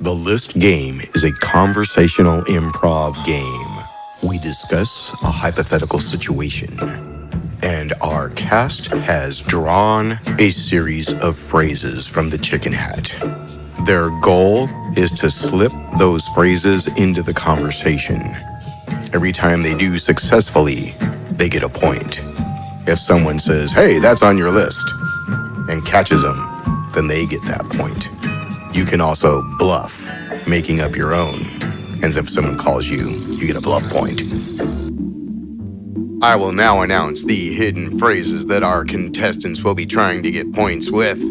The List game is a conversational improv game. We discuss a hypothetical situation, and our cast has drawn a series of phrases from the chicken hat. Their goal is to slip those phrases into the conversation. Every time they do successfully, they get a point. If someone says, "Hey, that's on your list," and catches them, then they get that point. You can also bluff, making up your own. And if someone calls you, you get a bluff point. I will now announce the hidden phrases that our contestants will be trying to get points with.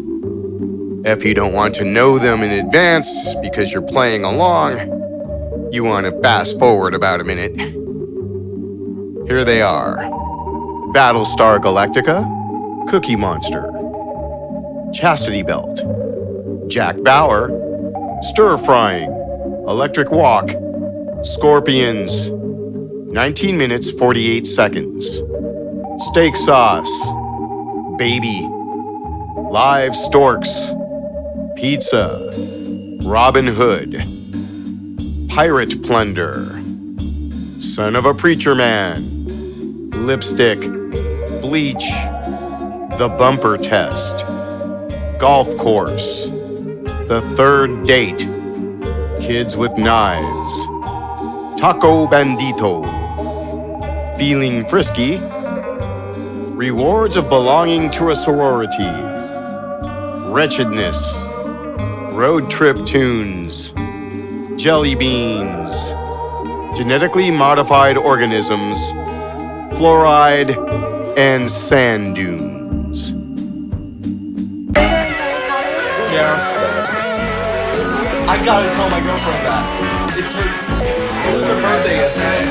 If you don't want to know them in advance because you're playing along, you want to fast forward about a minute. Here they are. Battlestar Galactica, Cookie Monster, Chastity Belt, Jack Bauer, Stir Frying, Electric Walk, Scorpions, 19 minutes, 48 seconds, Steak Sauce, Baby, Live Storks, Pizza, Robin Hood, Pirate Plunder, Son of a Preacher Man, Lipstick, Bleach, The Bumper Test, Golf Course, The Third Date, Kids with Knives, Taco Bandito, Feeling Frisky, Rewards of Belonging to a Sorority, Wretchedness, Road Trip Tunes, Jelly Beans, Genetically Modified Organisms, Fluoride, and Sand Dunes. I gotta tell my girlfriend that. It was her birthday yesterday.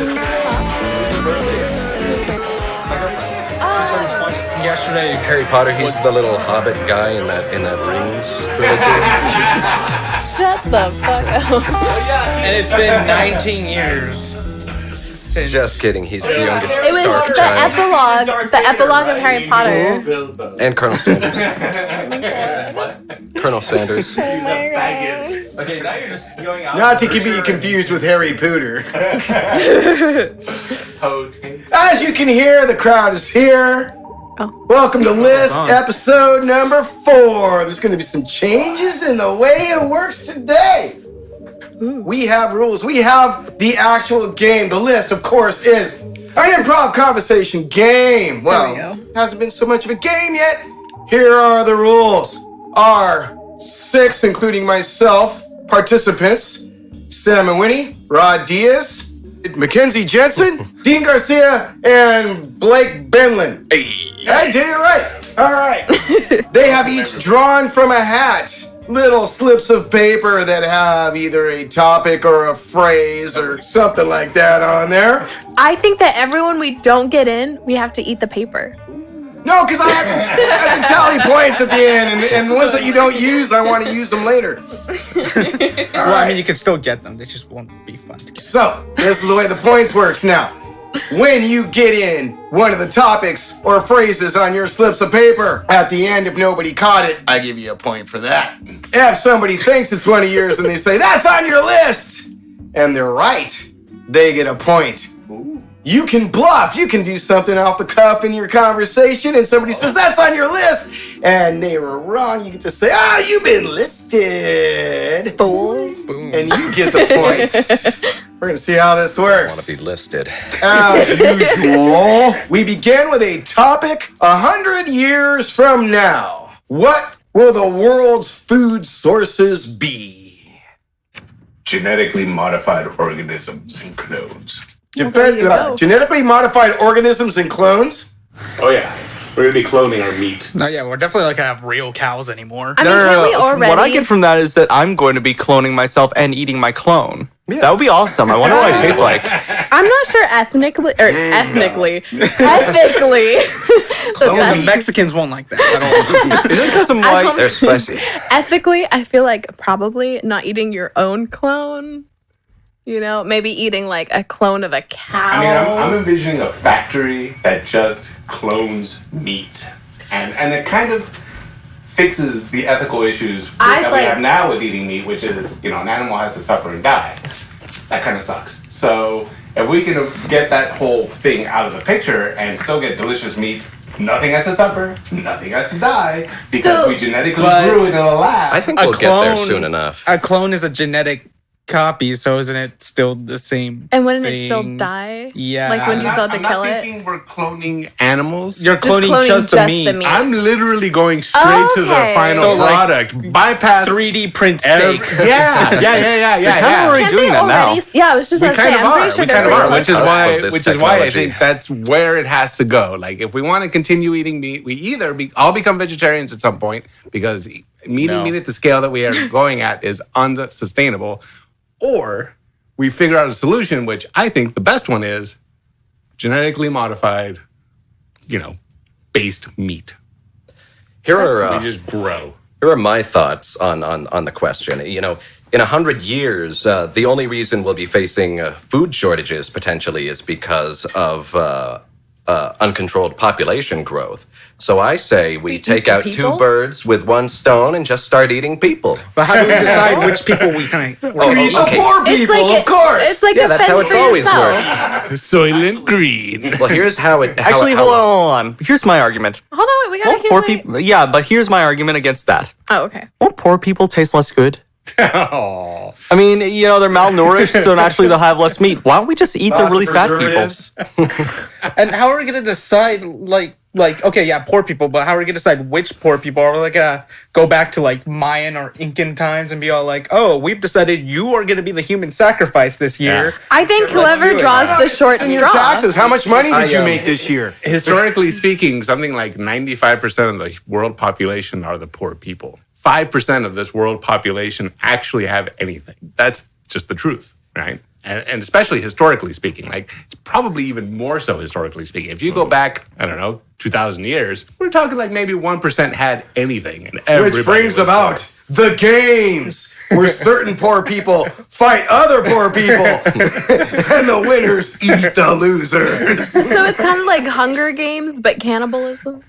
My girlfriend's. She turned 20. Yesterday, Harry Potter, he's the little hobbit guy in that Rings trilogy. Shut the fuck up. And it's been 19 years since. Just kidding, he's the youngest It was Stark the child. epilogue of Harry Potter. And Colonel Sanders. Colonel Sanders. Oh my gosh. Okay, now you're just going out. Not to be confused with Harry Pooter. As you can hear, the crowd is here. Oh. Welcome to List, episode number 4. There's going to be some changes in the way it works today. We have rules. We have the actual game. The List, of course, is an improv conversation game. Well, hasn't been so much of a game yet. Here are the rules. Our 6, including myself, participants: Sam and Winnie, Rod Diaz, Mackenzie Jensen, Dean Garcia, and Blake Benlin. I did it right. All right. They have each drawn from a hat little slips of paper that have either a topic or a phrase or something like that on there. I think that everyone we don't get in, we have to eat the paper. No, because I have to tally points at the end, and the ones that you don't use, I want to use them later. Well, I mean, you can still get them. They just won't be fun to get. So, this is the way the points works now. When you get in one of the topics or phrases on your slips of paper, at the end, if nobody caught it, I give you a point for that. If somebody thinks it's one of yours and they say, "That's on your list," and they're right, they get a point. You can bluff. You can do something off the cuff in your conversation, and somebody says, "That's on your list," and they were wrong. You get to say, "Ah, you've been listed." Fool. And you get the points. We're going to see how this I works. want to be listed. As usual, we begin with a topic 100 years from now. What will the world's food sources be? Genetically modified organisms and clones. Genetically modified organisms and clones? Oh yeah, we're gonna be cloning our meat. No, yeah, we're definitely not gonna have real cows anymore. I mean, can't we already? What I get from that is that I'm going to be cloning myself and eating my clone. That would be awesome. I wonder what it tastes like. I'm not sure ethnically. Ethically. The Mexicans won't like that. I don't. Is it because I'm white? They're spicy. Ethically, I feel like probably not eating your own clone. You know, maybe eating like a clone of a cow. I mean, I'm envisioning a factory that just clones meat, and it kind of fixes the ethical issues I'd that we like- have now with eating meat, which is, an animal has to suffer and die. That kind of sucks. So if we can get that whole thing out of the picture and still get delicious meat, nothing has to suffer, nothing has to die, because So- we genetically But- grew it in a lab. I think A we'll get there clone- soon enough. A clone is a genetic copy, so isn't it still the same? And wouldn't it still thing? die? Yeah. Like when you still have to I'm kill not it? thinking we're cloning animals. You're Just cloning just the meat. I'm literally going straight Oh, to the okay. final So, like, product. Bypass 3D print ev- steak. Yeah. Kind of already Can't doing they that now. already? Yeah, I was just We going to say, kind of I'm are. pretty sure We they're kind of pretty are, close which is to Us why with this which is why I technology. think that's where it has to go. Like if we want to continue eating meat, we either all become vegetarians at some point because eating meat at the scale that we are going at is unsustainable, or we figure out a solution, which I think the best one is genetically modified, based meat. Here are They just grow. Here are my thoughts on the question. In 100 years, the only reason we'll be facing food shortages potentially is because of uncontrolled population growth. So I say we take out people? 2 birds with 1 stone and just start eating people. But how do we decide which people we kind of? Oh, okay. It's like it's like Yeah, a that's fence how it's for always yourself. worked. Soylent Green. Well, here's how it. Actually, hold on. Here's my argument. Hold on, wait, we gotta Won't hear poor what- people? Yeah, but here's my argument against that. Oh, okay. Won't poor people taste less good? Oh. I mean, they're malnourished, so naturally they'll have less meat. Why don't we just eat the really fat people? And how are we gonna decide? Like, okay, yeah, poor people, but how are we gonna decide which poor people? Are we like gonna go back to like Mayan or Incan times and be all like, oh, we've decided you are gonna be the human sacrifice this year? I think Let's do whoever it. draws the short And your straw. taxes. How much money did you I, make this year? Historically speaking, something like 95% of the world population are the poor people. 5% of this world population actually have anything. That's just the truth, right? And especially historically speaking, like it's probably even more so historically speaking. If you go back, I don't know, 2,000 years, we're talking like maybe 1% had anything. And everybody Which brings was about the games where certain poor people fight other poor people and the winners eat the losers. So it's kind of like Hunger Games, but cannibalism.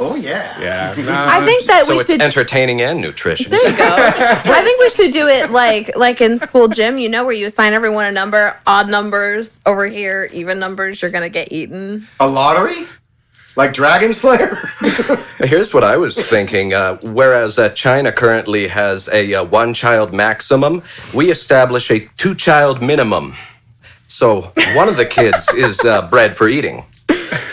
Oh, yeah. Yeah. I think that So we it's should. entertaining and nutritious. There you go. I think we should do it like in school gym, where you assign everyone a number, odd numbers over here, even numbers, you're gonna get eaten. A lottery? Like Dragon Slayer? Here's what I was thinking. Whereas China currently has a 1-child maximum, we establish a 2-child minimum. So one of the kids is bred for eating.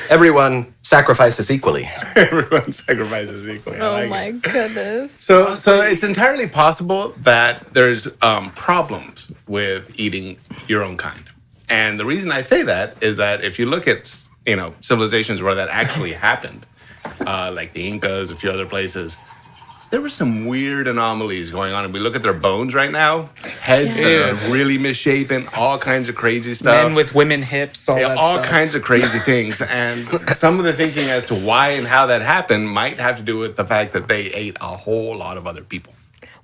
Everyone sacrifices equally. Everyone sacrifices equally. I Oh like my it. goodness. So it's entirely possible that there's problems with eating your own kind. And the reason I say that is that if you look at, civilizations where that actually happened, like the Incas, a few other places, there were some weird anomalies going on. And we look at their bones right now, heads that are really misshapen, all kinds of crazy stuff. Men with women hips, all Yeah, that all stuff. kinds of crazy things. And some of the thinking as to why and how that happened might have to do with the fact that they ate a whole lot of other people.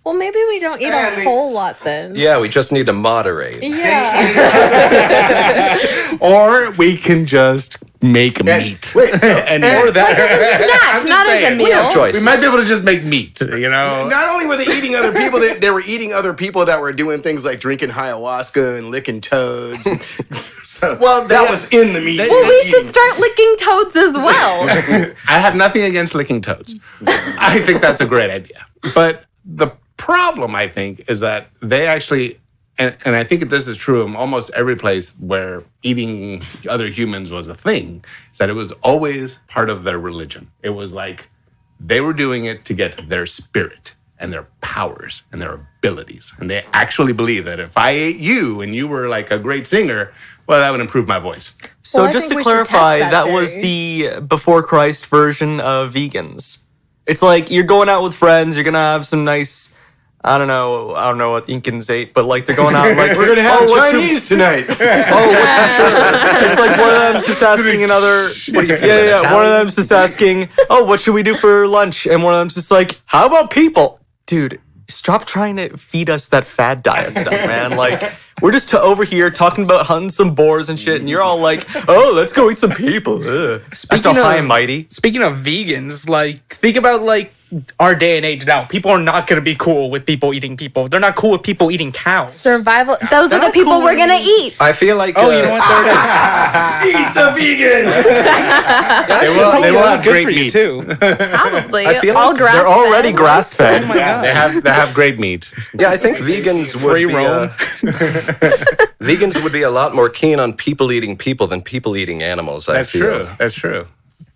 Well, maybe we don't eat a whole lot then. Yeah, we just need to moderate. Yeah. Or we can just make meat. And or Snack, not as a saying, We have meal. choices. we might be able to just make meat, Not only were they eating other people, they were eating other people that were doing things like drinking ayahuasca and licking toads. So that was in the meat. Well, we should start licking toads as well. I have nothing against licking toads. I think that's a great idea. But the problem, I think, is that they actually, and I think this is true in almost every place where eating other humans was a thing, is that it was always part of their religion. It was like they were doing it to get their spirit and their powers and their abilities. And they actually believe that if I ate you and you were like a great singer, well, that would improve my voice. So Well, I just think to we should test clarify, that that was theory. the before Christ version of vegans. It's like you're going out with friends, you're gonna have some nice, I don't know what Incans ate, but like they're going out like We're gonna have "Oh, what you-" Chinese tonight. It's like one of them's just asking another. What do you think? Yeah. One of them's just asking, "Oh, what should we do for lunch?" And one of them's just like, "How about people, dude? Stop trying to feed us that fad diet stuff, man. Like, we're just over here talking about hunting some boars and shit, and you're all like, oh, let's go eat some people. Ugh. Act all high and mighty. Speaking of vegans, like think about like our day and age now. People are not going to be cool with people eating people. They're not cool with people eating cows. Survival. Those are the Not people cool. we're gonna eat. I feel like Oh, you know what? There it is. Eat the vegans. They will have Good great for you meat. too. Probably. I feel all like grass. They're already fed. grass fed. Oh my god. They have great meat. Yeah, I think vegans would Free be roam. vegans would be a lot more keen on people eating people than people eating animals. That's I feel. true. That's true.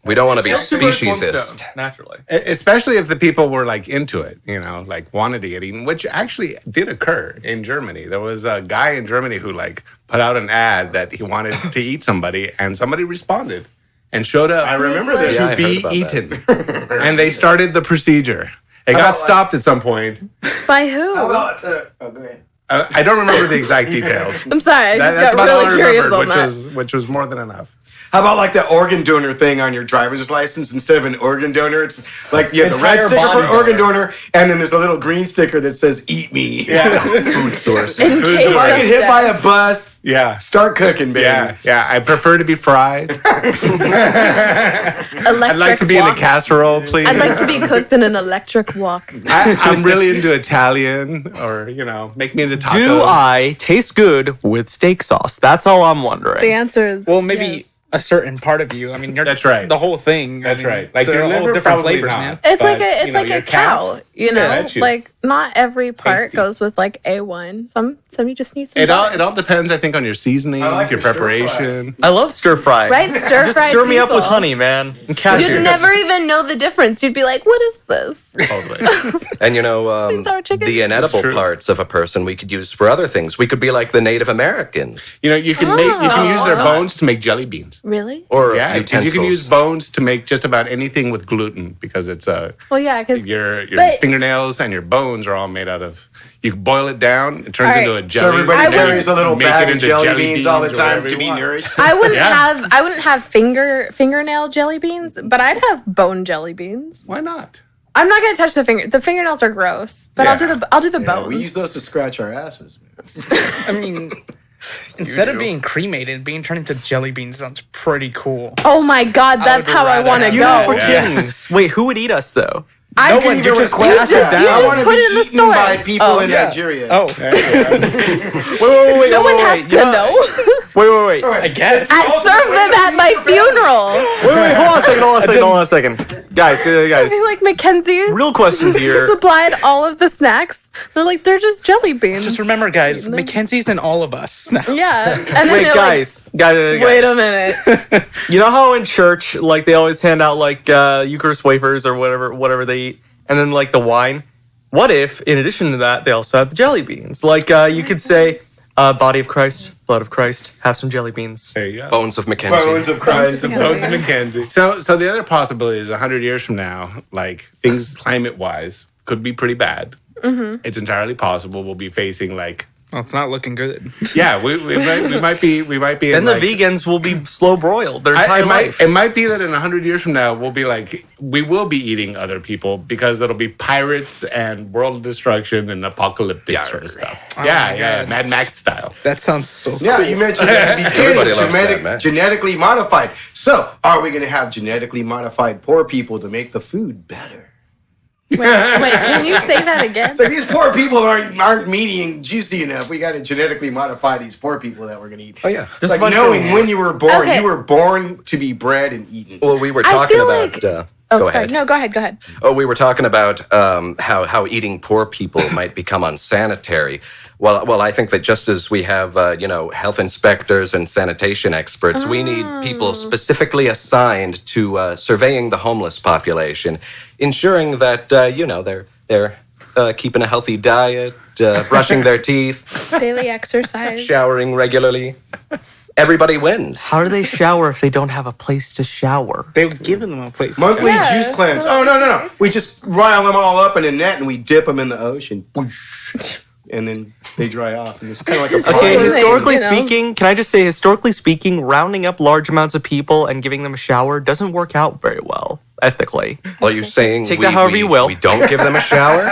We don't want to be Two birds, one speciesist. stone. Naturally. Especially if the people were like into it, like wanted to get eaten, which actually did occur in Germany. There was a guy in Germany who like put out an ad that he wanted to eat somebody, and somebody responded and showed up. I remember this. Yeah, I to heard be about eaten, and they started the procedure. It got stopped at some point. By who? How about, go ahead. I don't remember the exact details. I'm sorry. I just That's got about all I really curious remembered, on that. which was more than enough. How about like the organ donor thing on your driver's license? Instead of an organ donor, it's like you have the red Entire sticker for body organ donor, and then there's a little green sticker that says "Eat me." Yeah, Food source. In case If I of get hit by death. a bus, yeah, start cooking, baby. yeah. I prefer to be fried. Electric I'd like to be in a walk. casserole, please. I'd like to be cooked in an electric wok. I'm really into Italian, or make me into tacos. Do I taste good with steak sauce? That's all I'm wondering. The answer is Well, maybe yes. a certain part of you. I mean, you're That's right. The whole thing. That's I mean, right. Like they're your all liver, different probably flavors, not. man. It's But, like a your cow, calf, you know. that's you. Like not every part Tasty. goes with like A1. Some you just need some. It butter. all depends, I think, on your seasoning, I like your your stir fry. preparation. I love stir fry. Right, stir Just fried stir me up with people. honey, man. And cashews. You'd never even know the difference. You'd be like, "What is this?" Totally. And Sweet and sour chicken? the inedible true. parts of a person we could use for other things. We could be like the Native Americans, You can use their bones to make jelly beans. Really? or Yeah, utensils. you can use bones to make just about anything with gluten because it's Well, yeah, because your But- fingernails and your bones are all made out of. You can boil it down, it turns All right. into a So jelly. everybody I carries a little Make it bag of into jelly jelly beans all the beans or time whatever to you be want. nourished. I wouldn't Yeah. have fingernail jelly beans, but I'd have bone jelly beans. Why not? I'm not gonna touch the finger. The fingernails are gross, but Yeah. I'll do the Yeah, bones. we use those to scratch our asses. Man. I mean, instead of being cremated, being turned into jelly beans sounds pretty cool. Oh my god, that's would how I rather want to have go. that. We're Yeah. kidding. Wait, who would eat us though? I No can one, even you just request pass it it down. down. You I just want to put be it in the eaten store. by people Oh, in yeah. Nigeria. Oh, Wait, No one has to know. Wait. I guess. I serve them at my funeral. Wait, hold on a second. Guys. I feel like Mackenzie Real questions here. supplied all of the snacks. They're like, they're just jelly beans. Just remember, guys, Mackenzie's in all of us now. yeah. And then Wait, they're guys. wait a minute. You know how in church, like they always hand out like Eucharist wafers or whatever they eat, and then like the wine. What if, in addition to that, they also have the jelly beans? Like you could say, "Body of Christ, blood of Christ, have some jelly beans." There you go. Bones of Mackenzie. Bones of Christ. Bones of Mackenzie. So the other possibility is 100 years from now, like things climate-wise could be pretty bad. Mm-hmm. It's entirely possible we'll be facing like, Well, it's not looking good. yeah, we might be Then in the like, vegans will be slow broiled their entire life. it might be that in 100 years from now we'll be like we will be eating other people because it'll be pirates and world destruction and apocalyptic Yeah, sort of stuff. my Yeah, God. Mad Max style. That sounds so cool. Yeah, you mentioned at the Everybody beginning, loves that, man. genetically modified. So, are we going to have genetically modified poor people to make the food better? Wait, can you say that again? It's like these poor people aren't meaty and juicy enough. We got to genetically modify these poor people that we're going to eat. Oh, yeah. It's Just like a bunch knowing of- when you were born. Okay. You were born to be bred and eaten. Well, we were I talking feel about. like- Go sorry. ahead. No, go ahead. Oh, we were talking about how eating poor people might become unsanitary. Well, I think that just as we have health inspectors and sanitation experts, we need people specifically assigned to surveying the homeless population, ensuring that they're keeping a healthy diet, brushing their teeth, Daily exercise. showering regularly. Everybody wins. How do they shower if they don't have a place to shower? They've given them a place. to Monthly go. Yeah, juice cleanse. so Oh, no. We just rile them all up in a net and we dip them in the ocean. Whoosh. And then they dry off. And it's kind of like a Okay, Well, historically you know. speaking, can I just say, historically speaking, rounding up large amounts of people and giving them a shower doesn't work out very well, ethically. Are you saying Take that however you will. we don't give them a shower?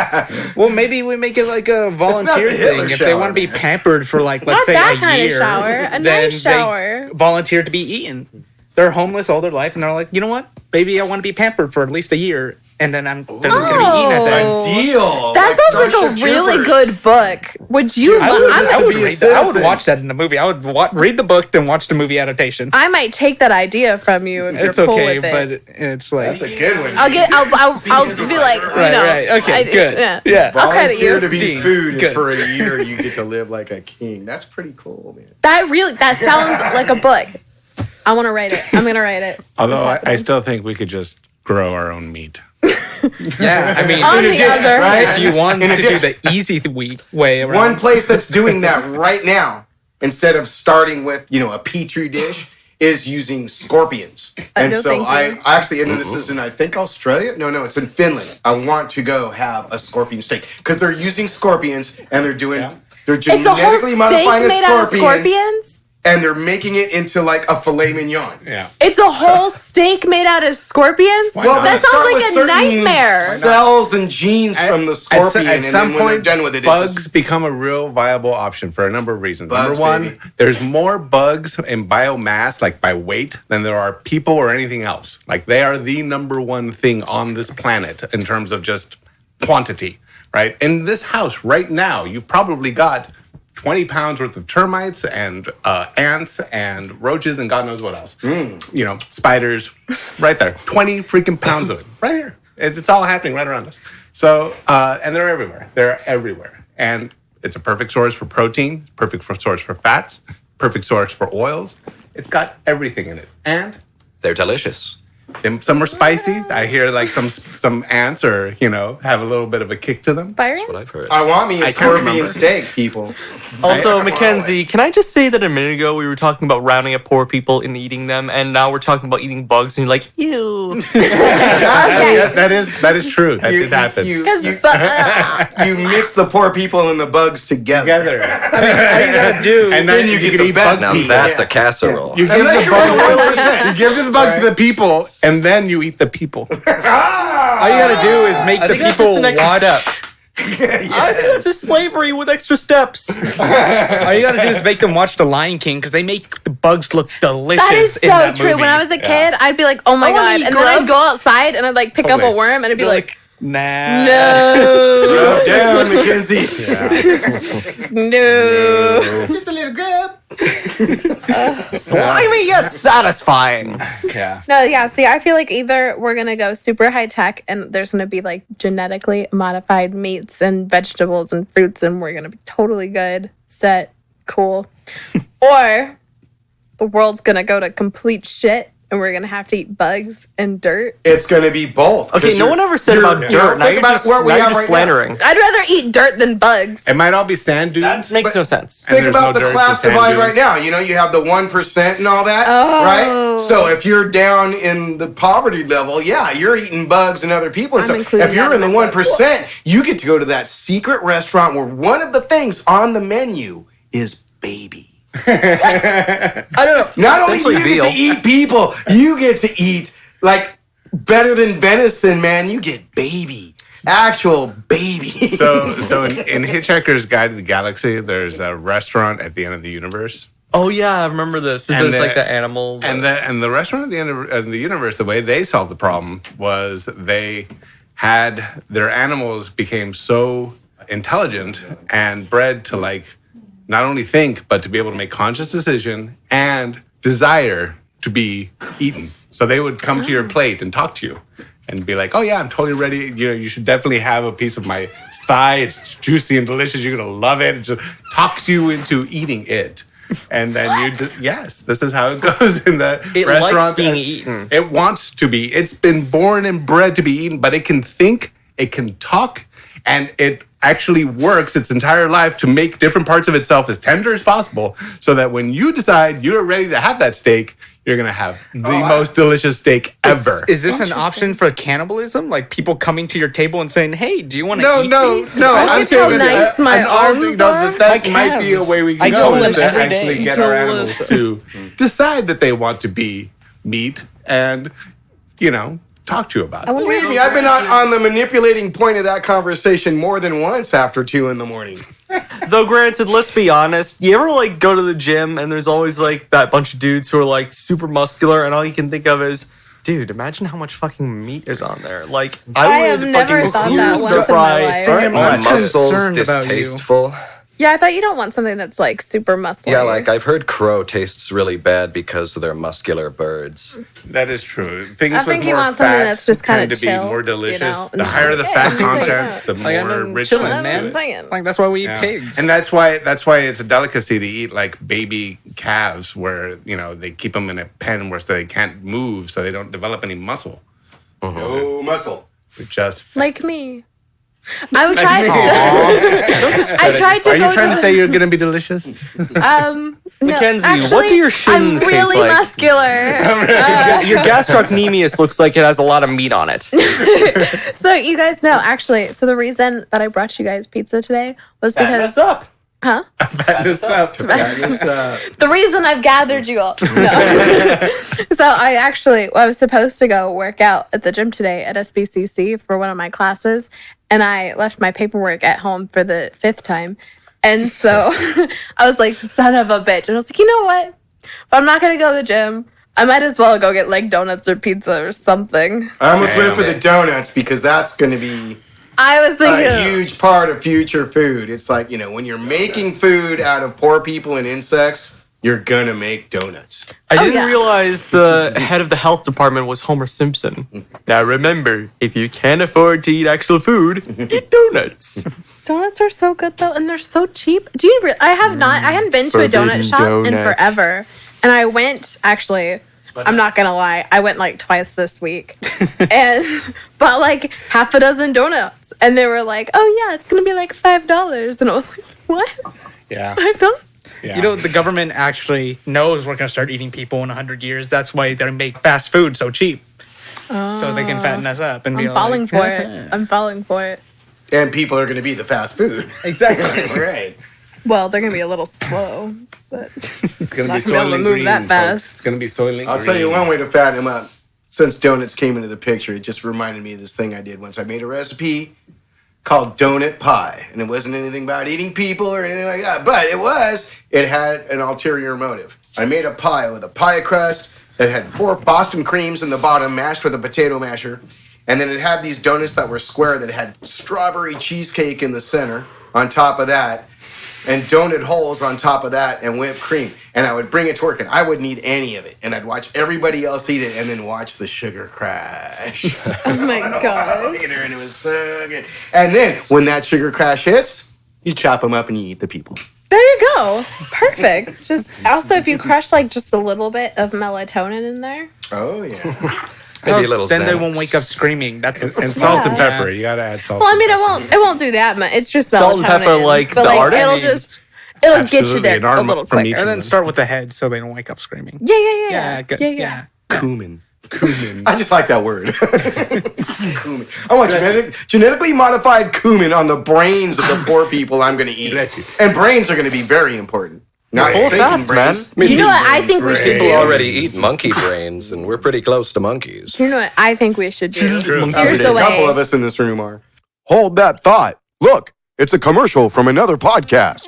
Well, maybe we make it like a not volunteer the Hitler thing. If they shower, want to be man. pampered for like, let's Not say that a kind of year, shower. A then nice they shower. volunteer to be eaten. They're homeless all their life, and they're like, you know what? Maybe I want to be pampered for at least a year. and then I'm gonna be eating at the end. Deal. That sounds like a really good book. Would you? I would read that. I would watch that in the movie. I would read the book, then watch the movie adaptation. I might take that idea from you if you're It's cool okay, with it. but it's like That's a good one. I'll be like, you know. right. Okay, good. Yeah. Yeah. I'll credit Volunteer you. to be Dean, food, and good. for a year you get to live like a king. That's pretty cool, man. That sounds like a book. I want to write it. I'm gonna write it. Although I happening. still think we could just grow our own meat. Yeah, I mean, On the other right? if you want to do the easy way around. One place that's doing that right now, instead of starting with, a petri dish, is using scorpions. And no, so thank I you. actually, and this is in, I think, Australia. No, it's in Finland. I want to go have a scorpion steak because they're using scorpions and they're It's a whole genetically steak modifying a made out of scorpion scorpions. and they're making it into like a filet mignon. Yeah. It's a whole steak made out of scorpions. Well, that they start sounds with like a certain nightmare. Cells and genes from the scorpion, At and some then when point, they're done with it, bugs it's become a real viable option for a number of reasons. Bugs, Number one, baby. there's more bugs in biomass, like by weight, than there are people or anything else. Like they are the number one thing on this planet in terms of just quantity, right? In this house right now, you've probably got 20 pounds worth of termites and ants and roaches and God knows what else. Spiders, right there. 20 freaking pounds of it, right here. It's all happening right around us. So, and they're everywhere. They're everywhere. And it's a perfect source for protein, perfect source for fats, perfect source for oils. It's got everything in it. And They're delicious. some are spicy. I hear like some ants or, have a little bit of a kick to them. Fire That's what I've heard. I want me a I can't scorpion remember. steak, people. Also, Mackenzie, can I just say that a minute ago we were talking about rounding up poor people and eating them, and now we're talking about eating bugs, and you're like, ew. Yeah, that is true. That did happen. You mix the poor people and the bugs together. Together. All you gotta do. And then you can the eat best bug Now pee. that's a casserole. You give the bugs, you give the bugs to the people, and then you eat the people. all you gotta do is make the think that's people just an extra watch. step. I think that's just slavery with extra steps. All you gotta do is make them watch The Lion King because they make the bugs look delicious. That is in so that true. movie. When I was a kid, I'd be like, "Oh my I wanna god!" eat And then I'd grubs. go outside and I'd like pick up a Okay. worm and I'd be You're like, nah. "No, Go down, Mackenzie. no." Just a little grub. Slimy yet satisfying. Yeah. No, yeah. See, I feel like either we're gonna go super high tech and there's gonna be like genetically modified meats and vegetables and fruits, and we're gonna be totally good, set, cool, or the world's gonna go to complete shit and we're gonna have to eat bugs and dirt. It's going to be both. Okay, 'cause no you're- one ever said you're- about dirt. Now Think you're about just, what we now you're have just right now. slandering. I'd rather eat dirt than bugs. It might all be sand dunes. That makes no sense. And Think there's about no the dirt, class just sand divide dunes. right now. You have the 1% and all that, Oh. right? So if you're down in the poverty level, yeah, you're eating bugs and other people. And I'm stuff. including If you're that in the in 1%, you get to go to that secret restaurant where one of the things on the menu is baby. I don't know. Not only do Essentially you get veal. to eat people, you get to eat like better than venison, man. You get baby, actual baby. So in Hitchhiker's Guide to the Galaxy, there's a restaurant at the end of the universe. Oh yeah, I remember this. This And is the- like the animal. And the restaurant at the end of the universe, the way they solved the problem was they had their animals became so intelligent and bred to like not only think but to be able to make conscious decision and desire to be eaten. So they would come to your plate and talk to you and be like, "Oh yeah, I'm totally ready. You should definitely have a piece of my thigh. It's juicy and delicious. You're gonna love it." It just talks you into eating it. And then yes, this is how it goes in the It likes restaurant. being eaten. It wants to be. It's been born and bred to be eaten, but it can think, it can talk, and it actually works its entire life to make different parts of itself as tender as possible so that when you decide you're ready to have that steak, you're going to have the most delicious steak ever. Is this an option for cannibalism? Like people coming to your table and saying, "Hey, do you want to No, eat no, me?" no. I'm how saying nice my arms are. that might be a way we I can told go them is to every day. actually get our animals to decide that they want to be meat and, talk to you about it. Believe me, I've been on the manipulating point of that conversation more than once after 2 a.m. Though granted, let's be honest, you ever like go to the gym and there's always like that bunch of dudes who are like super muscular and all you can think of is, dude, imagine how much fucking meat is on there. Like, I I have would never fucking thought that stir once in my fry life. so Sam, My I'm much. muscles concerned about you. distasteful. Yeah, I thought you don't want something that's like super muscly. Yeah, like I've heard crow tastes really bad because they're muscular birds. That is true. Things I with think you more want something fat that's just kinda tend to chill, be more you delicious. know, and The just higher like, the yeah, fat just like content, that. the Like, I'm more in richness chillin', I'm to man. just it. saying. Like that's why we eat Yeah. pigs. And that's why it's a delicacy to eat like baby calves, where they keep them in a pen where so they can't move, so they don't develop any muscle. No muscle. They're just fat. Like me. I would try to. I tried to Are go you trying to the- say you're gonna be delicious? No, Mackenzie, what do your shins I'm taste really like? muscular. Your gastrocnemius looks like it has a lot of meat on it. So you guys know, actually, so the reason that I brought you guys pizza today was because up. huh? Fat this up. The reason I've gathered you all. No. So I was supposed to go work out at the gym today at SBCC for one of my classes, and I left my paperwork at home for the 5th time. And so I was like, son of a bitch. And I was like, you know what? If I'm not going to go to the gym, I might as well go get like donuts or pizza or something. I almost went for Damn the donuts because that's going to be I was a thinking, huge part of future food. It's like, when you're making food out of poor people and insects, you're going to make donuts. I didn't yeah. realize the head of the health department was Homer Simpson. Now remember, if you can't afford to eat actual food, eat donuts. donuts are so good though, and they're so cheap. Do you? I hadn't been to a Forbidden donut shop in donut. forever, and I went actually. I'm not gonna lie, I went like twice this week, and bought like half a dozen donuts, and they were like, "Oh yeah, it's gonna be like $5," and I was like, "What? Yeah. $5?" Yeah. You know, the government actually knows we're going to start eating people in 100 years. That's why they make fast food so cheap. So they can fatten us up and be I'm all falling like, for it. I'm falling for it. And people are going to be the fast food. Exactly. Right. Well, they're gonna be a little slow, but It's gonna Not be gonna be able to Soylent move Green, that folks. fast. It's gonna be Soylent Green. I'll tell you one way to fatten them up. Since donuts came into the picture, it just reminded me of this thing I did once. I made a recipe called donut pie, and it wasn't anything about eating people or anything like that, but it had an ulterior motive. I made a pie with a pie crust that had 4 Boston creams in the bottom, mashed with a potato masher, and then it had these donuts that were square that had strawberry cheesecake in the center on top of that, and donut holes on top of that, and whipped cream. And I would bring it to work, and I wouldn't eat any of it. And I'd watch everybody else eat it, and then watch the sugar crash. oh my gosh. And it was so good. And then, when that sugar crash hits, you chop them up and you eat the people. There you go. Perfect. Just also if you crush like just a little bit of melatonin in there. Oh, yeah. Maybe a little Then they Xanax. won't wake up screaming. That's And salt and Yeah. pepper. You gotta add salt. Well, I and mean, pepper. it won't do that much. It's just melatonin. Salt and pepper, like but the like artist? it'll get you Absolutely, there an a arm little from quicker. each And then one. start with the head so they don't wake up screaming. Yeah. good. Yeah. Cumin. I just like that word. Cumin. I want genetically modified cumin on the brains of the poor people I'm going to eat. Bless you. And brains are going to be very important. Not full thinking fats, brains. You know what I think we should People do? already eat monkey brains, and we're pretty close to monkeys. Do you know what I think we should do? True. Here's the A couple way. of us in this room are. Hold that thought. Look, it's a commercial from another podcast.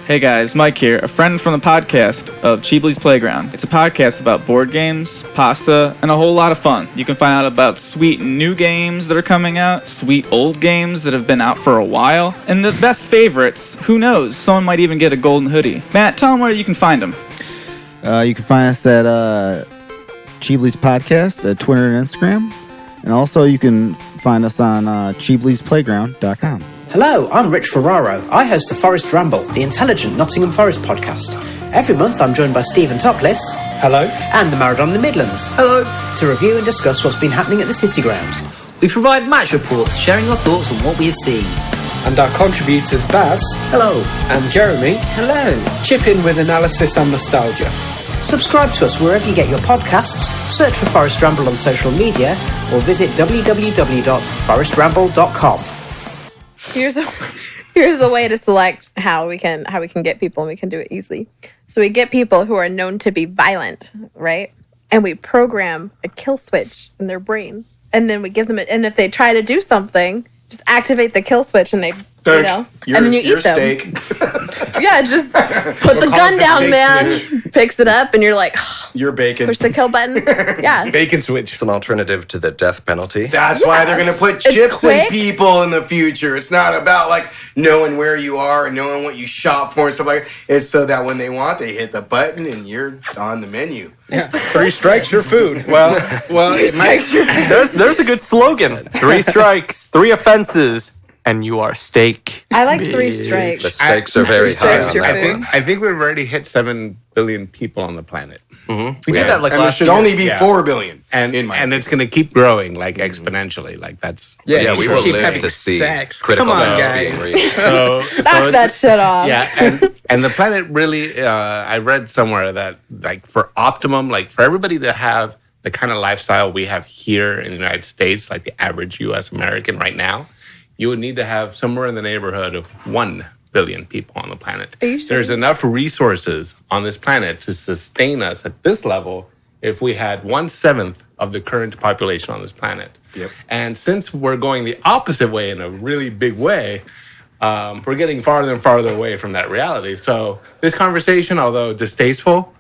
Hey guys, Mike here, a friend from the podcast of Cheebly's Playground. It's a podcast about board games, pasta, and a whole lot of fun. You can find out about sweet new games that are coming out, sweet old games that have been out for a while, and the best favorites. Who knows? Someone might even get a golden hoodie. Matt, tell them where you can find them. You can find us at Cheebly's Podcast at Twitter and Instagram. And also you can find us on Cheebly'sPlayground.com. Hello, I'm Rich Ferraro. I host the Forest Ramble, the intelligent Nottingham Forest podcast. Every month I'm joined by Stephen Topless. Hello. And the Maradon in the Midlands. Hello. To review and discuss what's been happening at the City Ground. We provide match reports, sharing our thoughts on what we have seen. And our contributors, Baz. Hello. And Jeremy. Hello. Chip in with analysis and nostalgia. Subscribe to us wherever you get your podcasts, search for Forest Ramble on social media, or visit www.forestramble.com. Here's a way to select how we can get people, and we can do it easily. So we get people who are known to be violent, right? And we program a kill switch in their brain, and then we give them and if they try to do something, just activate the kill switch, and they, and then you eat them. Steak. Yeah, just put the gun down, man. Picks it up, and you're like, oh, You're bacon. Push the kill button. Yeah. Bacon switch. It's an alternative to the death penalty. That's why they're going to put chips in quick. people in the future. It's not about like knowing where you are and knowing what you shop for and stuff like that. It's so that when they want, they hit the button and you're on the menu. Yeah. 3 strikes, your food. Well, it might, There's a good slogan. 3 strikes, 3 offenses, and you are steak. I like 3 The strikes. stakes are very high strikes on your that food. one. I think we've already hit 7 billion people on the planet. We did that like And there last should year. only be Yeah. 4 billion. And in my and it's going to keep growing like exponentially. Like that's Yeah, we will keep live having to see sex. critical Come on, mass guys. being reached. so Knock that shit off. Yeah, and the planet really, I read somewhere that like for optimum, like for everybody to have the kind of lifestyle we have here in the United States, like the average U.S. American right now, you would need to have somewhere in the neighborhood of 1 billion people on the planet. Are you sure? There's enough resources on this planet to sustain us at this level if we had 1/7 of the current population on this planet. Yep. And since we're going the opposite way in a really big way, we're getting farther and farther away from that reality. So this conversation, although distasteful,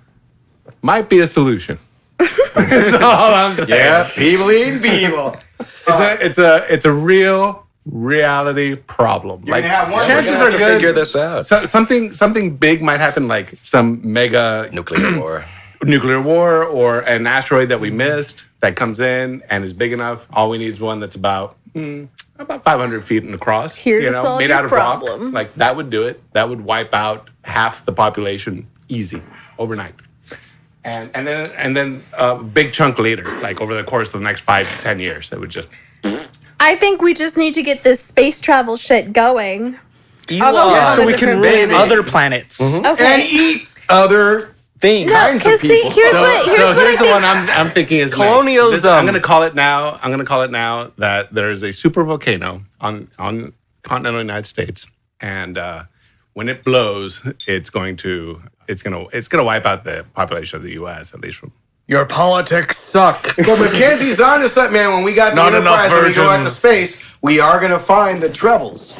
might be a solution. That's all I'm saying. Yeah, people eating people. It's a real reality problem. You're gonna have one, chances we're gonna are have to good. figure this out. Something big might happen, like some mega Nuclear nuclear war war. or an asteroid that we missed that comes in and is big enough. All we need is one that's about 500 feet across. Here to solve made your out of problem. rock. Like that would do it. That would wipe out half the population easy overnight. And then a big chunk later, like over the course of the next 5 to 10 years, it would just. I think we just need to get this space travel shit going. I'll go Yeah, on so a we can different raid planet. other planets. Okay. And eat other Things. No, kinds of because see, people. here's So what here's I the think. one I'm thinking is Colonialism. next. I'm going to call it now. I'm going to call it now that there is a super volcano on continental United States, and when it blows, it's going to wipe out the population of the U.S. at least from. Your politics suck. Well, Mackenzie's onto something, man. When we got the Not enough Enterprise and we go out to virgins. space, we are going to find the Trebles.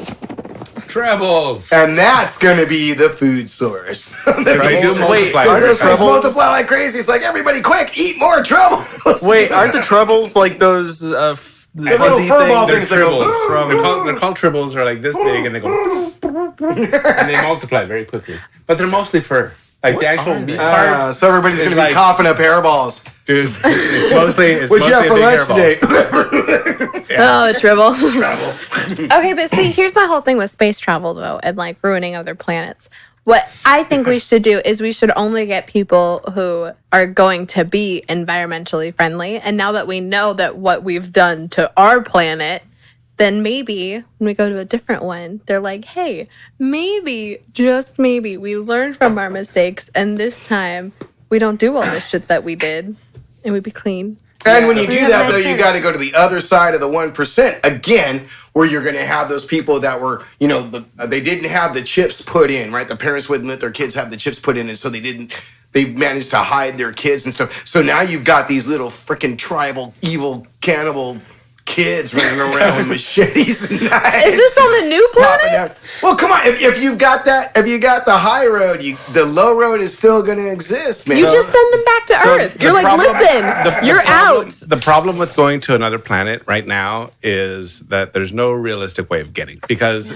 Trebles. And that's going to be the food source. They do multiply. are there Those things Trebles? multiply like crazy. It's like, everybody quick, eat more Trebles. Wait, aren't the trebles like those little fuzzy furball things? They're things that go, tribbles. They're called tribbles. They're like this big, and they go, and they multiply very quickly. But they're mostly fur. Like the actual meat part, so everybody's going to be like- coughing up hairballs. dude. It's mostly What'd you have a for big lunch hairball. today? Oh, Tribble. Okay, but see, here's my whole thing with space travel, though, and like ruining other planets. What I think we should do is we should only get people who are going to be environmentally friendly. And now that we know that what we've done to our planet, then maybe when we go to a different one, they're like, hey, maybe, just maybe, we learned from our mistakes, and this time we don't do all this shit that we did, and we'd be clean. And when you do have that, nice though, you planet. got to go to the other side of the 1%. Again, where you're going to have those people that were, they didn't have the chips put in, right? The parents wouldn't let their kids have the chips put in, and so they managed to hide their kids and stuff. So now you've got these little freaking tribal, evil, cannibal kids running around with machetes and knives. Is this on the new popping out. planet? Well, come on. If you've got that, if you got the high road, the low road is still going to exist, man. You just send them back to Earth. the You're like, problem- listen, you're out. The problem with going to another planet right now is that there's no realistic way of getting, because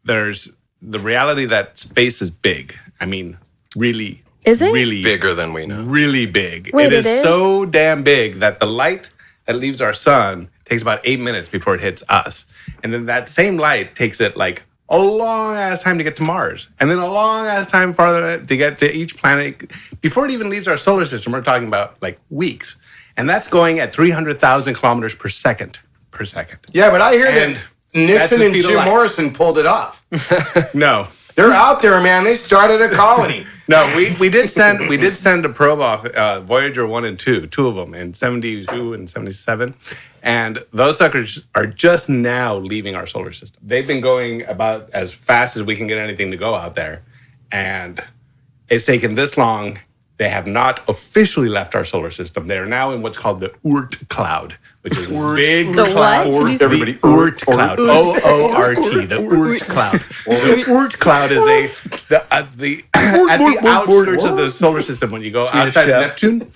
there's the reality that space is big. I mean, really, Is it? really Bigger than we know. really big. Wait, it is it is? so damn big that the light that leaves our sun takes about 8 minutes before it hits us. And then that same light takes it like a long ass time to get to Mars. And then a long ass time farther to get to each planet. Before it even leaves our solar system, we're talking about like weeks. And that's going at 300,000 kilometers per second. Yeah, but I hear And that that's Nixon the and speed of Jim light. Morrison pulled it off. No. They're out there, man. They started a colony. No, we did send a probe off, Voyager 1 and 2 of them in 72 and 77. And those suckers are just now leaving our solar system. They've been going about as fast as we can get anything to go out there. And it's taken this long They have not officially left our solar system. They are now in what's called the Oort cloud, which is this big The cloud. what? Can you Everybody, The Oort cloud. O-O-R-T. The Oort cloud. The Oort cloud is at the outskirts of the solar system. When you go outside of Neptune,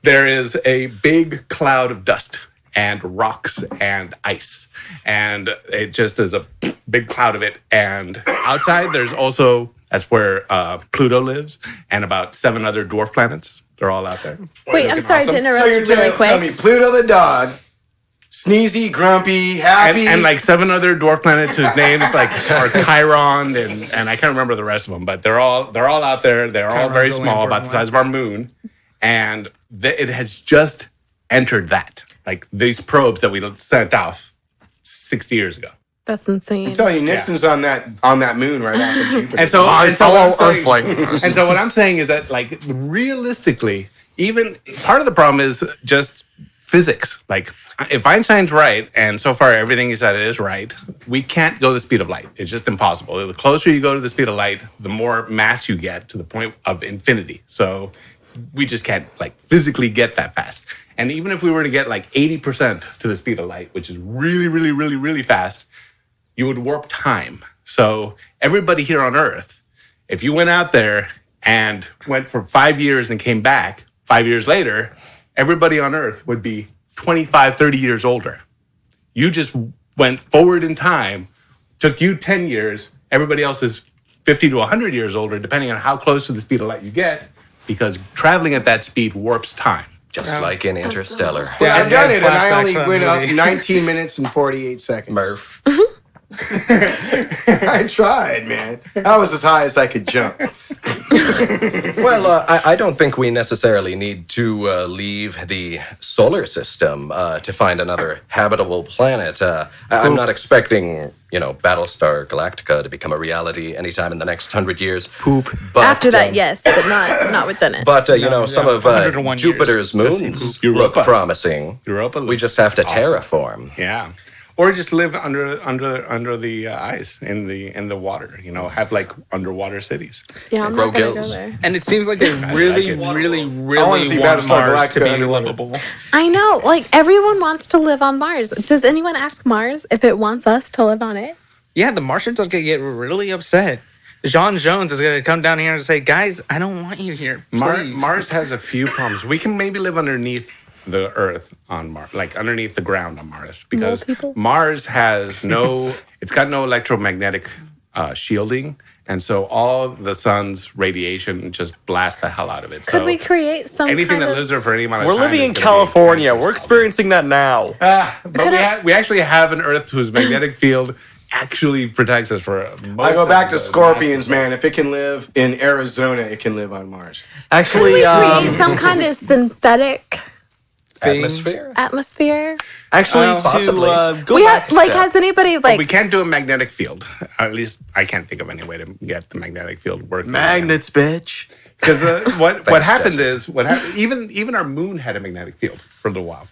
there is a big cloud of dust and rocks and ice. And it just is a big cloud of it. And outside, there's also... That's where Pluto lives, and about 7 other dwarf planets. They're all out there. Wait, I'm sorry to interrupt So you're you really telling me quick. Pluto the dog, sneezy, grumpy, happy, And like 7 other dwarf planets whose names like are Chiron and I can't remember the rest of them, but they're all out there. They're all very small, about the size of our moon, and it has just entered that. Like these probes that we sent off 60 years ago. That's insane. I'm telling you, Nixon's on that moon right after Jupiter. And so what I'm saying is that, like, realistically, even part of the problem is just physics. Like, if Einstein's right, and so far everything he said is right, we can't go the speed of light. It's just impossible. The closer you go to the speed of light, the more mass you get to the point of infinity. So we just can't, like, physically get that fast. And even if we were to get, like, 80% to the speed of light, which is really, really, really, really fast, you would warp time. So everybody here on Earth, if you went out there and went for 5 years and came back 5 years later, everybody on Earth would be 25, 30 years older. You just went forward in time, took you 10 years, everybody else is 50 to 100 years older, depending on how close to the speed of light you get, because traveling at that speed warps time. Just like in Interstellar. Yeah, I've done it, and I only Flashbacks went up movie. 19 minutes and 48 seconds. Murph. I tried, man. I was as high as I could jump. Well, I don't think we necessarily need to leave the solar system to find another habitable planet. I'm not expecting, Battlestar Galactica to become a reality anytime in the next 100 years. But, After that, yes, but not within it. But, some of 101 years. Jupiter's moons Europa. look promising. Europa We looks just have to awesome. terraform. Yeah. Or just live under the ice in the water. Have like underwater cities. Yeah, I'm Grow not gonna go gills. there. And it seems like they really, really, I wanna really see want Battlestar Mars to Galactica be underwater. livable. I know, like everyone wants to live on Mars. Does anyone ask Mars if it wants us to live on it? Yeah, the Martians are going to get really upset. John Jones is going to come down here and say, guys, I don't want you here. Please. Mars has a few problems. We can maybe live underneath the Earth on Mars, like underneath the ground on Mars, because people? Mars has it's got no electromagnetic shielding. And so all the sun's radiation just blasts the hell out of it. Could so we create some anything kind that of... lives there for any amount of We're time living is in gonna be California. cancerous. We're experiencing that now. But we actually have an Earth whose magnetic field actually protects us for most I go of back to the scorpions, massive- man. If it can live in Arizona, it can live on Mars. Actually, Could we create some kind of synthetic Atmosphere? atmosphere? Possibly. go We back have, like, a step. has anybody, But we like... can't do a magnetic field. At least I can't think of any way to get the magnetic field working. Magnets, bitch. Because what Thanks, happened Jesse. is even our moon had a magnetic field for a little while.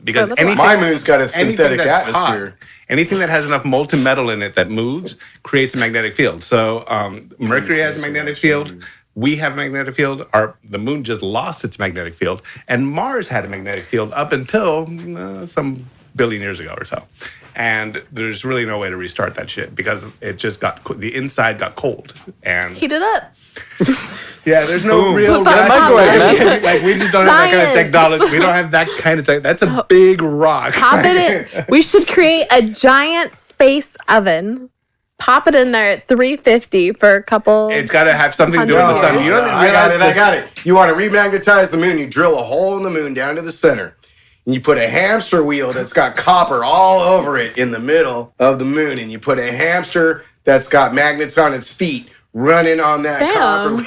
Because For a little anything, My moon's got a anything synthetic that's atmosphere. hot, anything that has enough molten metal in it that moves creates a magnetic field. So Mercury has a magnetic field. We have a magnetic field. The moon just lost its magnetic field, and Mars had a magnetic field up until some billion years ago or so. And there's really no way to restart that shit because it just the inside got cold. And Heat it up. yeah, there's no real. But Like we just don't have that kind of Science. technology. We don't have that kind of tech. That's a big rock. Pop it in. We should create a giant space oven. Pop it in there at 350 for a couple... It's got to have something to do with the sun. You don't I realize this. got it. You want to remagnetize the moon, you drill a hole in the moon down to the center. And you put a hamster wheel that's got copper all over it in the middle of the moon. And you put a hamster that's got magnets on its feet running on that Damn. copper wheel.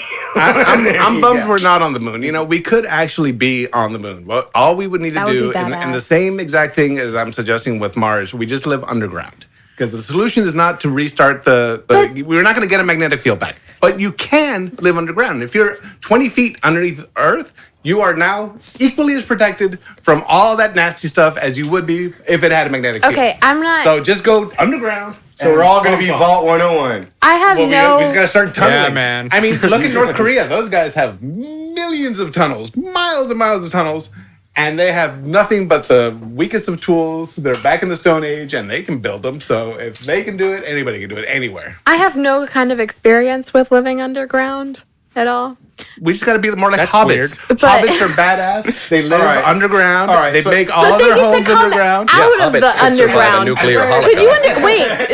I'm bummed Yeah. we're not on the moon. We could actually be on the moon. Well, all we would need to That would do, be and the badass. same exact thing as I'm suggesting with Mars, we just live underground. Because the solution is not to restart we're not going to get a magnetic field back. But you can live underground. If you're 20 feet underneath Earth, you are now equally as protected from all that nasty stuff as you would be if it had a magnetic field. Okay, I'm not... So just go underground. So we're all going to be Vault 101. I have Well, no... we just got to start tunneling. Yeah, man. I mean, look at North Korea. Those guys have millions millions of tunnels, miles and miles of tunnels, and they have nothing but the weakest of tools. They're back in the Stone Age, and they can build them. So if they can do it, anybody can do it anywhere. I have no kind of experience with living underground at all. We just got to be more like That's hobbits. weird. But- Hobbits are badass. They live All right. underground. All right, They so- make But all they their get homes to come underground. out of hobbits the could survive a underground. nuclear Could you holocaust.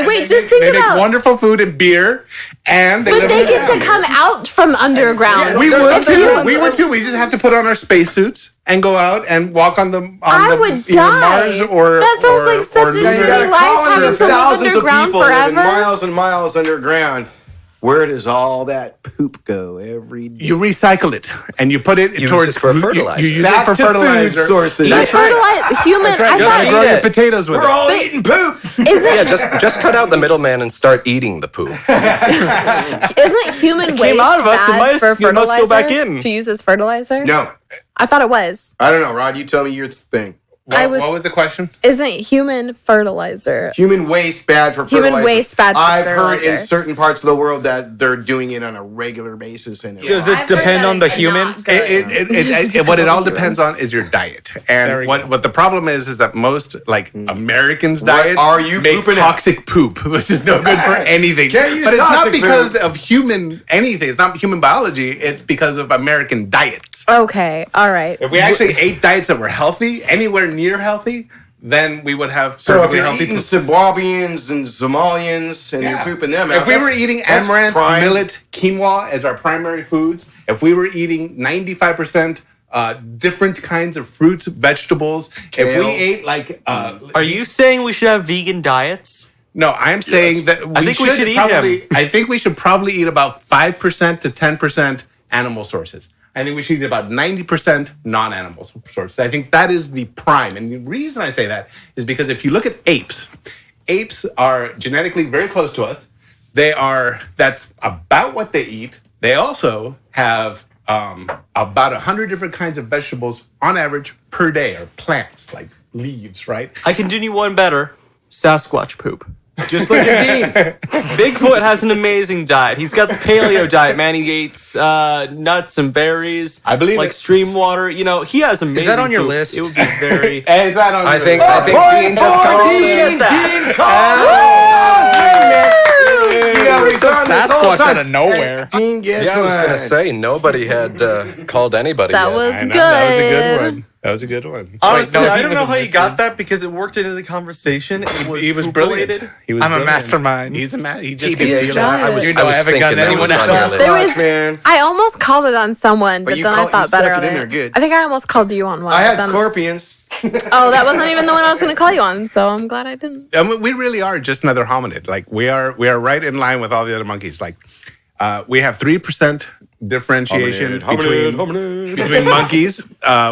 wait? Just think They make about. wonderful food and beer, and they But live they get to underground. come out from underground. We would If you- too. We would too. We just have to put on our spacesuits and go out and walk on the I would either die. Mars or That sounds like such a Venus. You shitty got a life colony having of to live thousands of underground people living forever. miles and miles underground. Where does all that poop go every day? You recycle it and you put it Use towards it for fertilizer. You use Back it for to food fertilizer. sources. You That's right. fertilize human. That's right. I You have to grow thought. your potatoes with We're it. all But- eating poop. Isn't Yeah, just cut out the middleman and start eating the poop. isn't human waste came out of us, bad it must- for it must fertilizer? go back in. To use as fertilizer? No, I thought it was. I don't know. Rod, you tell me your thing. What was the question? Isn't human fertilizer? Human waste bad for Human fertilizer. waste bad for I've heard in fertilizer. certain parts of the world that they're doing it on a regular basis. And Does it depend on the human? What it all depends on is your diet, There and we what the problem is that most Americans' What diets are you make pooping out? toxic poop, which is no good for anything. Can't use But it's not toxic because poop. of human anything. It's not human biology. It's because of American diets. Okay, all right. If we actually ate diets that were healthy, anywhere near healthy, then we would have So if perfectly you're healthy eating poop. Zimbabweans and Somalians and Yeah. you're pooping them out, If we were that's- eating that's amaranth, prime. millet, quinoa as our primary foods, if we were eating 95% different kinds of fruits, vegetables, if we Kale. ate like Are you saying we should have vegan diets? no, I'm saying that I think we should eat probably, him. I think we should probably eat about 5% to 10% animal sources. I think we should eat about 90% non-animal sources. I think that is the prime. And the reason I say that is because if you look at apes are genetically very close to us. That's about what they eat. They also have about 100 different kinds of vegetables on average per day, or plants like leaves, right? I can do you one better. Sasquatch poop. Just like a Dean. Bigfoot has an amazing diet. He's got the paleo diet, man. He eats nuts and berries. I believe like it. stream water. You know, he has amazing. that on your poop. list? It would be very. Is that on I your think list? Dean just called Dean, it. Dean Sasquatch out of nowhere. Dean gets Yeah, I was one. gonna say nobody had called anybody. That yet. was I good. know, that was a good one. That was a good one. Honestly, no, I he don't know wasn't how you listening. got that because it worked into the conversation. It was He was poop brilliant. related. He was I'm a brilliant. mastermind. He's a he just TBH, gets I was, You know I was I haven't thinking gotten that anyone was on else. your list. There was- Sucks, man. I almost called it on someone, but you then I called- you thought better stuck of it in it. there good. I think I almost called you on one. I had but then- scorpions. Oh, that wasn't even the one I was going to call you on, so I'm glad I didn't. I mean, we really are just another hominid. Like we are right in line with all the other monkeys. Like we have 3% differentiation between monkeys.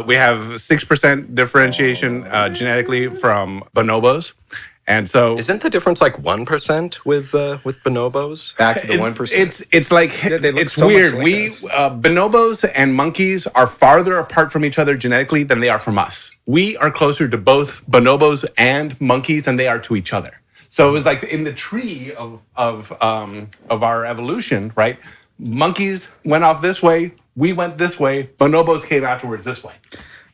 We have 6% differentiation genetically from bonobos, and so Isn't the difference like 1% with bonobos? Back to the 1%. it's like they look it's so much weird. like We us. bonobos and monkeys are farther apart from each other genetically than they are from us. We are closer to both bonobos and monkeys than they are to each other. So it was like in the tree of our evolution, right? Monkeys went off this way, we went this way, bonobos came afterwards this way.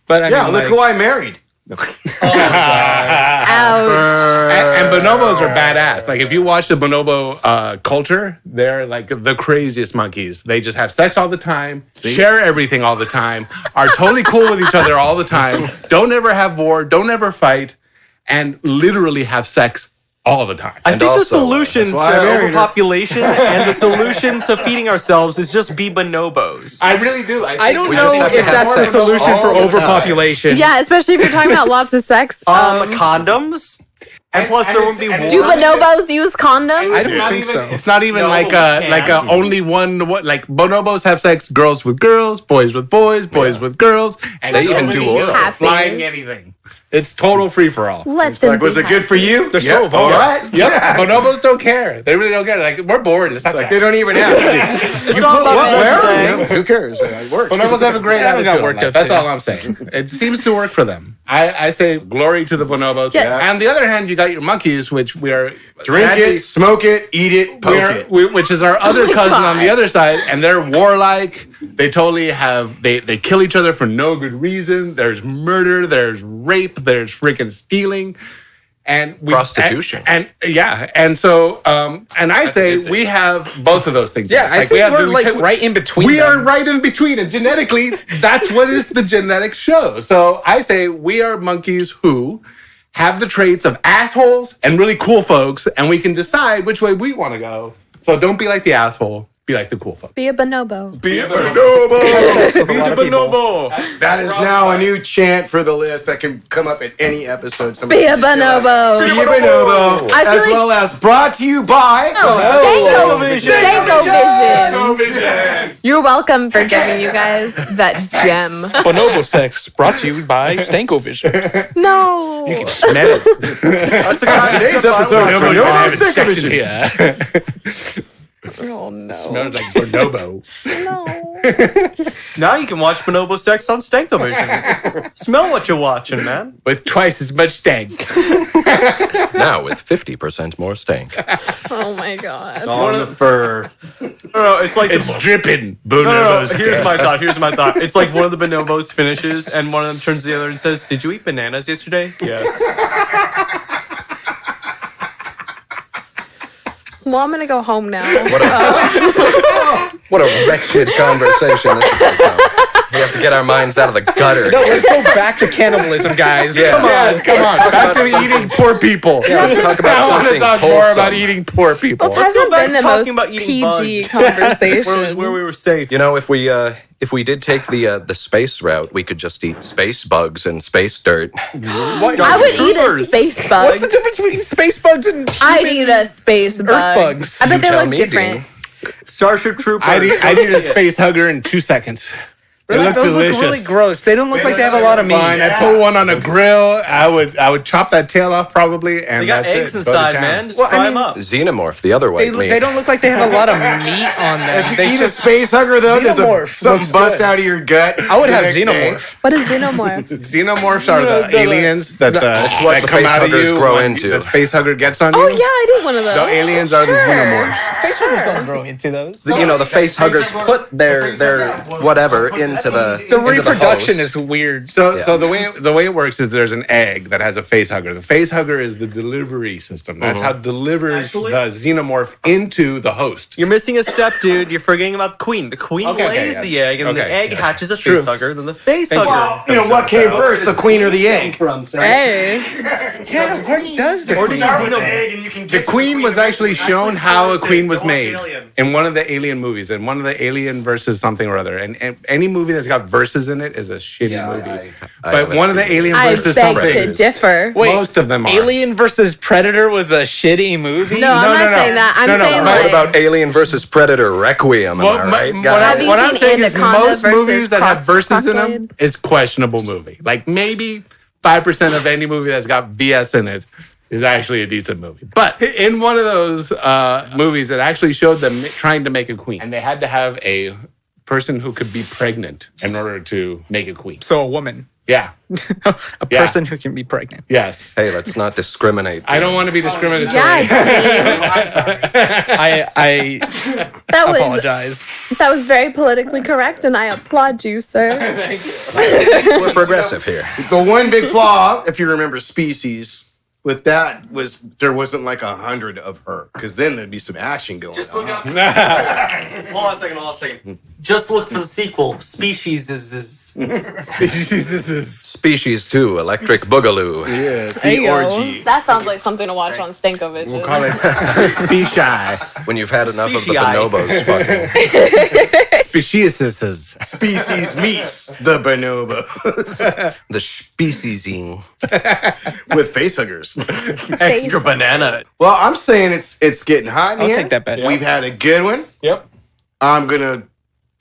But I Yeah, mean, look like, who I married. Ouch. And bonobos are badass. Like if you watch the bonobo culture, they're like the craziest monkeys. They just have sex all the time, share everything all the time, are totally cool with each other all the time, don't ever have war, don't ever fight, and literally have sex all the time. I And think the also, solution to why I married her. overpopulation and the solution to feeding ourselves is just be bonobos. I really do. I don't We know just have to if have that's the sex solution all for the time. overpopulation. Yeah, especially if you're talking about lots of sex. Condoms, and plus there won't be war. Do bonobos use condoms? I don't think so. It's not even No, like we like can't. only one. What like bonobos have sex, girls with girls, boys with boys, boys with girls, and They even nobody do oral. is flying anything. It's total free for all. Let them Like, was be it good for you? They're so All vulgar. right. Yep. Bonobos don't care. They really don't care. Like we're bored. It's not Like they don't even have to. It's all about Where? thing. Who cares? It works. Bonobos have a great Yeah, we got attitude. work on to life. That's do. all I'm saying. It seems to work for them. I say glory to the bonobos. Yeah. And the other hand, you got your monkeys, which we are Drink it, smoke it, eat it, poke it. which is our other cousin on the other side, and they're warlike. They totally have. They kill each other for no good reason. There's murder. There's rape. There's freaking stealing, and Prostitution. And so and I say we have both of those things. Yeah, I think we're right in between. We are right in between, and genetically, that's what is the genetics show. So I say we are monkeys who have the traits of assholes and really cool folks, and we can decide which way we want to go. So don't be like the asshole. Be like the cool folk. Be a bonobo. Be a bonobo. Be the bonobo. That is now a new chant for the list that can come up at any episode. Be a bonobo. Be a bonobo. I feel As like- well as brought to you by Stanko Vision. Vision. You're welcome for giving you guys that gem. Bonobo sex brought to you by Stanko Vision. No. That's a Today's episode of Bonobo section here. Oh no. Smells like bonobo. No. Now you can watch Bonobo Sex on Stankovision. Smell what you're watching, man. With twice as much stank. Now with 50% more stank. Oh my god. On the fur. No, it's like It's dripping. No, Bonobo here's my thought. Here's my thought. It's like one of the bonobos finishes, and one of them turns to the other and says, "Did you eat bananas yesterday?" Yes. Well, I'm gonna go home now. What a wretched conversation this has become. We have to get our minds out of the gutter. No, let's go back to cannibalism, guys. Yeah. Come on. Yes, come on. talk Back about to something- eating poor people. Yeah, let's talk about I want to something talk more wholesome. about eating poor people. This hasn't back been the talking most about eating PG bugs. conversation. where we were safe. You know, if we did take the space route, we could just eat space bugs and space dirt. I would eat a space bug. What's the difference between space bugs and I'd eat a space bug. bugs? I bet You they tell look me, different. Starship Troopers. I need a space hugger in 2 seconds. They look Those delicious. look really gross. They don't look like they have a lot of meat. Fine, I put one on a grill. I would chop that tail off probably, and They got that's eggs it. Go to inside, town. man. Just Well, I fry mean, them up. Xenomorph, the other white meat. They don't look like they have a lot of meat on them. They Eat a just, space hugger though. Does Xenomorph something looks bust good. out of your gut? I would the have next day? xenomorph. What is xenomorph? Xenomorphs are the aliens that That's what that the come face out of huggers you grow when into. the space hugger gets on you. Oh yeah, I did one of those. The aliens are the Sure. xenomorphs. Face huggers don't grow into those. You know, the face huggers put their whatever into the The into reproduction host. is weird. So the way it works is there's an egg that has a face hugger. The face hugger is the delivery system. That's how it delivers Actually- the xenomorph into the host. You're missing a step, dude. You're forgetting about the queen. The queen Okay, lays yes. the egg, and the Okay, egg yes. hatches a True. face hugger. Then the face hugger. Well, you know what came first, the queen or the egg? Hey. Yeah, what does the Or do you Start with xenomorph? the egg and you can The get to queen was actually shown how a queen was Go on made Alien. in one of the Alien movies, in one of the Alien versus something or other. And any movie that's got verses in it is a shitty movie. I But haven't one of the seen it. Alien I versus beg something. to differ. Wait, Most of them are. Alien versus Predator was a shitty movie? No, I'm not no. saying that. I'm No, no, saying no. What like about Alien versus Predator Requiem? Am Well, I right? what guys? Have you I'm seen saying is Anaconda most versus movies that have verses in them Crocodile? is questionable movie. Like maybe 5% of any movie that's got VS in it is actually a decent movie. But in one of those movies, it actually showed them trying to make a queen, and they had to have a person who could be pregnant in order to make a queen. So a woman. Yeah. A Yeah. person who can be pregnant. Yes. Hey, let's not discriminate. I don't want to be discriminatory. I that was apologize. that was very politically correct, and I applaud you, sir. We're progressive here. The one big flaw, if you remember Species, with that was there wasn't like 100 of her, because then there'd be some action going Just on. look up. Hold on a second. Just look for the sequel. Species is. Species 2, Electric Boogaloo. Yes, There the you go. orgy. That sounds like something to watch on Stankovic. We'll call it Species. When you've had enough of the Species-eye. bonobos fucking. Species. Species meets the bonobos The speciesing. with facehuggers. Extra banana. Well, I'm saying it's getting hot in I'll here. take that bet. We've had a good one. Yep. I'm gonna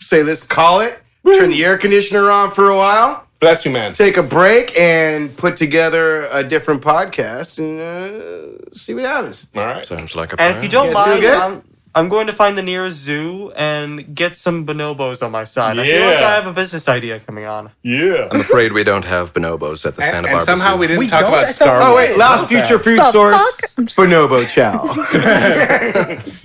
say let's call it. Turn the air conditioner on for a while. Bless you, man. Take a break and put together a different podcast and see what happens. All right. Sounds like a And plan. if you don't You guys feel mind, good? I'm going to find the nearest zoo and get some bonobos on my side. I feel like Yeah. I have a business idea coming on. Yeah. I'm afraid we don't have bonobos at the Santa And Barbara somehow Zoo. we didn't We talk don't? about I thought- Star Wars. Oh wait, last future food The source. fuck? I'm just- Bonobo Chow.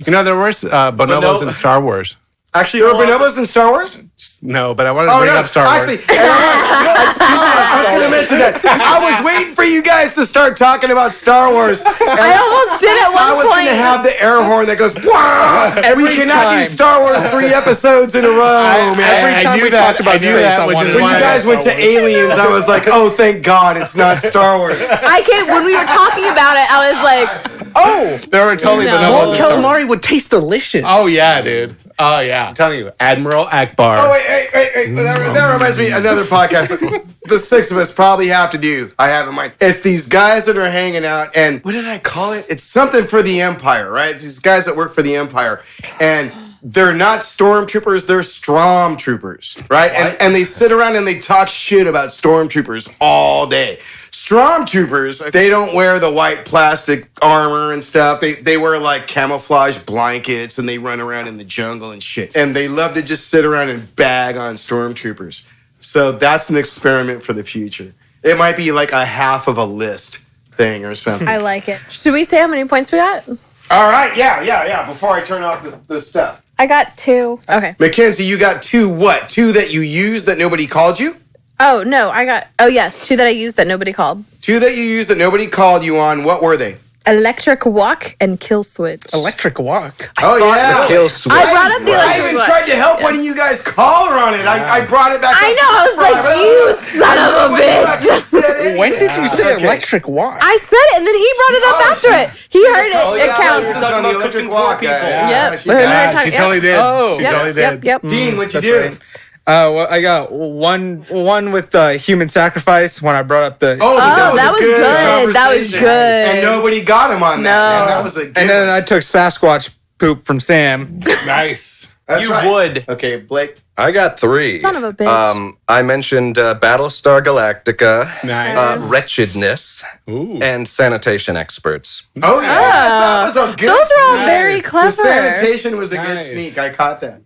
You know, there were bonobos in Star Wars. Actually, You were bonobos in Star Wars? No, but I wanted to bring up Star Wars. Actually, I was going to mention that. I was waiting for you guys to start talking about Star Wars. I almost did at one I was going point. to have the air horn that goes, "Wah!" We cannot do Star Wars 3 episodes in a row, man. Every time we talked about space, I which wanted is to When why you guys went to Aliens, I was like, oh, thank God it's not Star Wars. I can't. When we were talking about it, I was like, Oh, There were totally No. bonobos. well, in Star Wars. calamari would taste delicious. Oh yeah, dude. Oh yeah. I'm telling you, Admiral Akbar. Oh, wait. That reminds me of another podcast that the 6 of us probably have to do. I have in mind. It's these guys that are hanging out, and what did I call it? It's something for the Empire, right? It's these guys that work for the Empire. And they're not stormtroopers, they're stormtroopers, right? And they sit around and they talk shit about stormtroopers all day. Stormtroopers, they don't wear the white plastic armor and stuff. They wear like camouflage blankets and they run around in the jungle and shit. And they love to just sit around and bag on stormtroopers. So that's an experiment for the future. It might be like a half of a list thing or something. I like it. Should we say how many points we got? All right, yeah. Before I turn off the stuff. I got 2. Okay. Mackenzie, you got 2 what? 2 that you used that nobody called you? Oh, no. Oh, yes. 2 that I used that nobody called. 2 that you used that nobody called you on. What were they? Electric Walk and Kill Switch. Electric Walk. Oh, yeah. Kill switch. I brought up the I electric even walk. tried to help one of you guys call her on it. I brought it back I up know. I was like, you son of a bitch. When did you say electric walk? I said it, and then he brought it up after it. He heard it. Oh, it yeah, counts. this is on the electric walk, guys. Yep. she When we did. were talking- She totally did. Oh. She Yep, totally did. Yep. Dean, what'd you That's do? right. Well, I got one with human sacrifice when I brought up the. Oh, but Oh, that was a good. good. That was conversation. good. And nobody got him on that. No. Man. That was a good And then one. I took Sasquatch poop from Sam. Nice. That's You right. would. Okay, Blake. I got 3. Son of a bitch. I mentioned Battlestar Galactica, Nice. Wretchedness, Ooh. and sanitation experts. Oh, yeah. That was a good Those are all sneak. very The clever. sanitation was a good Nice. sneak. I caught that.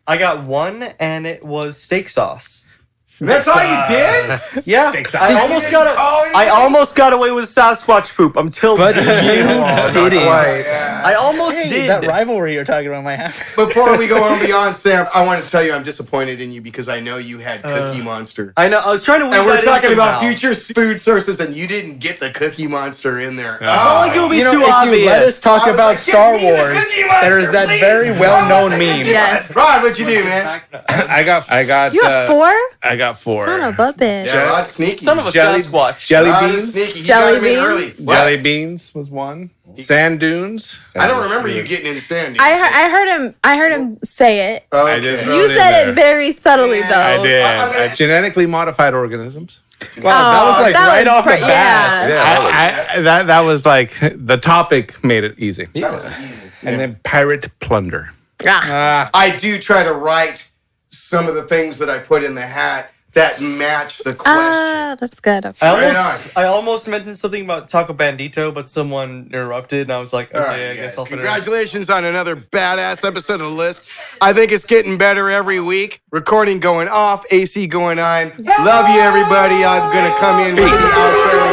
I got 1, and it was steak sauce. That's all you did? Yeah, Steak sauce. I almost got. Oh, I almost got away with Sasquatch poop until But you you didn't. I almost did. That rivalry you're talking about might happen. Before we go on beyond, Sam, I want to tell you I'm disappointed in you because I know you had Cookie Monster. I know. I was trying to. weave And we're that in talking about somehow. future food sources, and you didn't get the Cookie Monster in there. Well, it could be You know, too if obvious. you let us talk I was about like, Star "Give me the Wars, Cookie Monster, there's that please." very I well-known want the meme. Cookie Yes. Monster. Ron, what'd you do, man? I got. You have 4? I got 4. Son of a bitch. Yeah, that's sneaky. Son of a Jelly- Sasquatch. Jelly Ron is beans. sneaky. You Jelly got him in beans? early. What? Jelly beans was 1. Sand dunes. I don't remember you getting in sand. I heard him say it. I did throw You it in said there. it very subtly though. I did. I'm gonna- Genetically modified organisms. Wow, that was like that right was off the pre- bat. yeah. That was like the topic made it easy. That was easy. And then pirate plunder. Ah. I do try to write some of the things that I put in the hat that match the question. Ah, that's good. Okay. Right I almost mentioned something about Taco Bandito, but someone interrupted, and I was like, okay, All right, I guys, guess I'll finish. congratulations on another badass episode of The List. I think it's getting better every week. Recording going off, AC going on. Love you, everybody. I'm going to come in with the outro